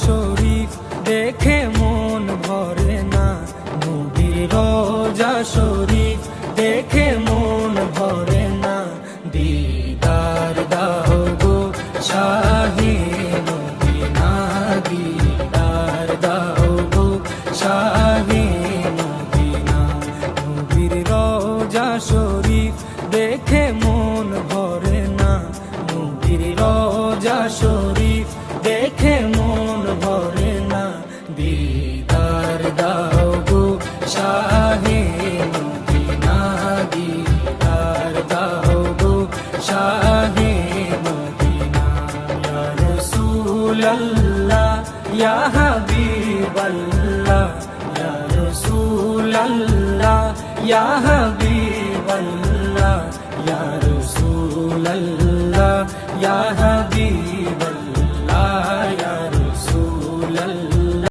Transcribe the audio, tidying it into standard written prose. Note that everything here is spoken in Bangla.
শরীফ দেখে মন ভরে না, নবীর রোজা শরীফ দেখে মন ভরে না। দিদার দাও গো শাহে মদিনা, দিদার দাও গো শাহে মদিনা। নবীর রোজা শরীফ দেখে মন ভরে না, নবীর রোজা শরীফ দেখে মন ভরে না। দিদার দাও গো শাহে মদিনা, দিদার দাও গো শাহে মদিনা। ইয়া রাসূলাল্লাহ ইয়া হাবিবাল্লাহ, ইয়া রাসূলাল্লাহ ইয়া হাবিবাল্লাহ, ইয়া রাসূলাল্লাহ ইয়া হাবিবাল্লাহ।